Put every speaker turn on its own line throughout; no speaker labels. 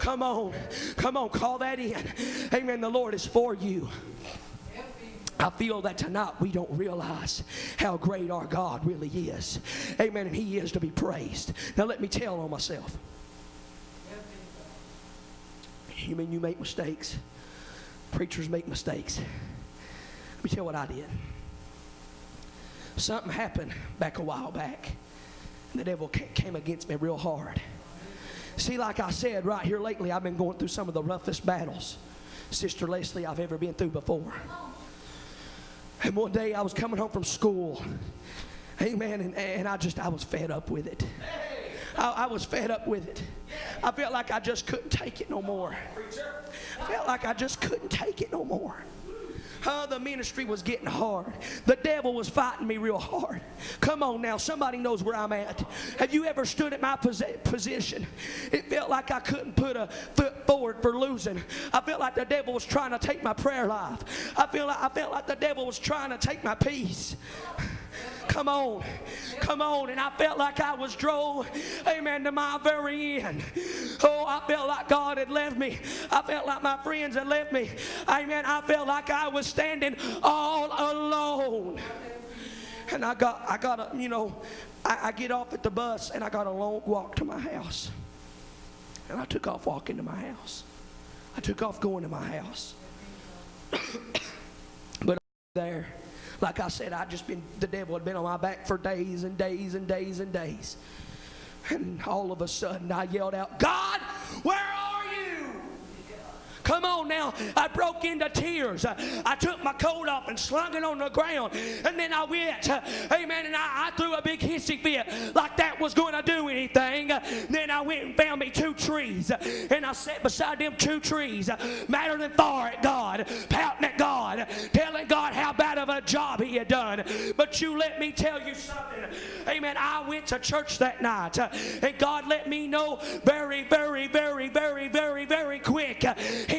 Come on. Come on. Call that in. Amen. The Lord is for you. I feel that tonight we don't realize how great our God really is. Amen. And He is to be praised. Now let me tell on myself. You mean you make mistakes? Preachers make mistakes. Let me tell you what I did. Something happened back a while back. The devil came against me real hard. See, like I said, right here lately, I've been going through some of the roughest battles, Sister Leslie, I've ever been through before. And one day I was coming home from school. Amen. And I was fed up with it. I was fed up with it. I felt like I just couldn't take it no more. I felt like I just couldn't take it no more. The ministry was getting hard. The devil was fighting me real hard. Come on now, somebody knows where I'm at. Have you ever stood at my position? It felt like I couldn't put a foot forward for losing. I felt like the devil was trying to take my prayer life. I felt like the devil was trying to take my peace. Come on. Come on. And I felt like I was drove, amen, to my very end. Oh, I felt like God had left me. I felt like my friends had left me. Amen. I felt like I was standing all alone. And I get off at the bus and I got a long walk to my house. And I took off walking to my house. I took off going to my house. But there, like I said, the devil had been on my back for days and days and days and days. And all of a sudden I yelled out, God, where are you? Come on now. I broke into tears. I took my coat off and slung it on the ground. And then I went, amen, and I threw a big hissy fit like that was going to do anything. Then I went and found me 2 trees. And I sat beside them 2 trees, madder than far at God, pouting at God, telling God how bad of a job He had done. But you let me tell you something. Amen. I went to church that night. And God let me know very, very, very, very, very, very quick.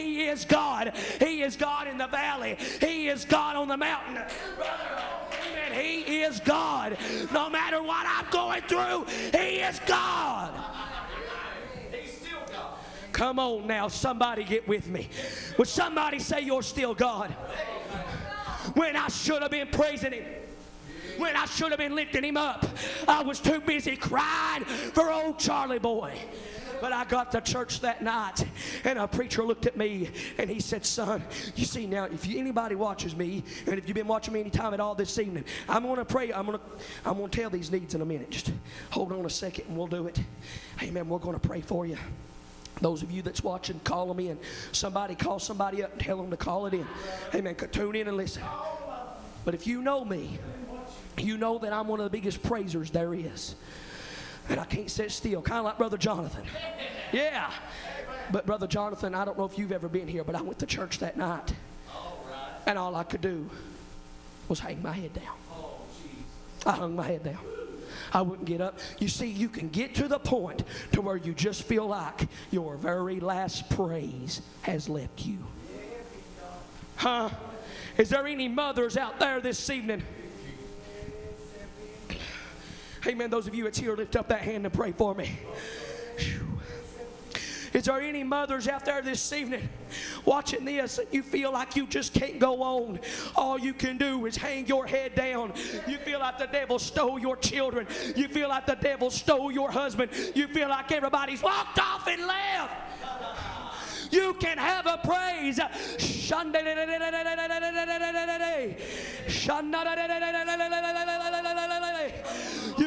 He is God. He is God in the valley. He is God on the mountain. Amen. He is God. No matter what I'm going through, He is God. He's still God. Come on now, somebody get with me. Would somebody say you're still God? When I should have been praising Him. When I should have been lifting Him up. I was too busy crying for old Charlie boy. But I got to church that night, and a preacher looked at me, and he said, son, you see now, if anybody watches me, and if you've been watching me any time at all this evening, I'm going to pray. I'm going to tell these needs in a minute. Just hold on a second, and we'll do it. Amen. We're going to pray for you. Those of you that's watching, call them in. Somebody call somebody up and tell them to call it in. Amen. Tune in and listen. But if you know me, you know that I'm one of the biggest praisers there is. And I can't sit still, kind of like Brother Jonathan. Yeah. But Brother Jonathan, I don't know if you've ever been here, but I went to church that night. And all I could do was hang my head down. I hung my head down. I wouldn't get up. You see, you can get to the point to where you just feel like your very last praise has left you. Huh? Is there any mothers out there this evening? Amen. Those of you that's here, lift up that hand and pray for me. Is there any mothers out there this evening watching this and you feel like you just can't go on? All you can do is hang your head down. You feel like the devil stole your children. You feel like the devil stole your husband. You feel like everybody's walked off and left. You can have a praise. You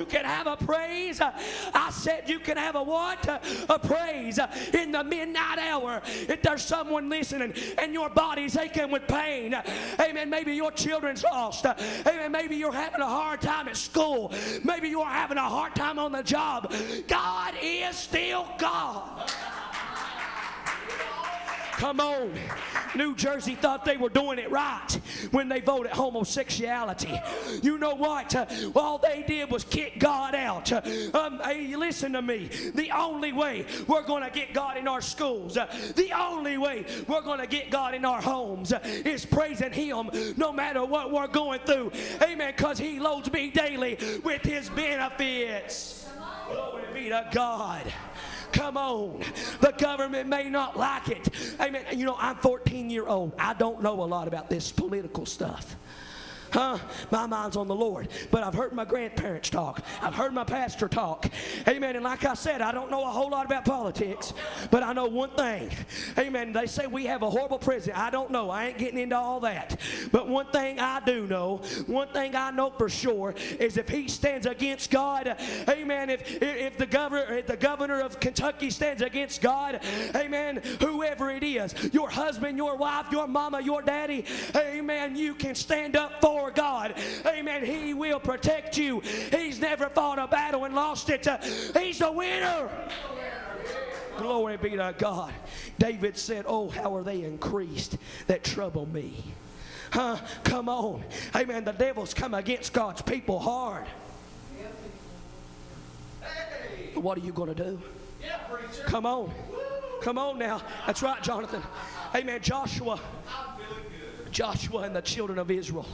can have a praise. I said you can have a what? A praise in the midnight hour. If there's someone listening and your body's aching with pain, amen, maybe your children's lost. Amen, maybe you're having a hard time at school. Maybe you're having a hard time on the job. God is still God. Come on. New Jersey thought they were doing it right when they voted homosexuality. You know what? All they did was kick God out. Hey, listen to me. The only way we're going to get God in our schools, the only way we're going to get God in our homes is praising Him no matter what we're going through. Amen. Because He loads me daily with His benefits. Glory be to God. Come on. The government may not like it. Amen. You know, I'm 14-year-old. I don't know a lot about this political stuff. My mind's on the Lord. But I've heard my grandparents talk. I've heard my pastor talk. Amen. And like I said, I don't know a whole lot about politics, but I know one thing. Amen. They say we have a horrible president. I don't know. I ain't getting into all that. But one thing I do know, one thing I know for sure, is if he stands against God, amen, if the governor of Kentucky stands against God, amen, whoever it is, your husband, your wife, your mama, your daddy, amen, you can stand up for God. Amen. He will protect you. He's never fought a battle and lost it. He's the winner. Glory be to God. David said, oh, how are they increased that trouble me. Come on. Amen. The devil's come against God's people hard. What are you going to do? Come on. Come on now. That's right, Jonathan. Amen. Joshua and the children of Israel.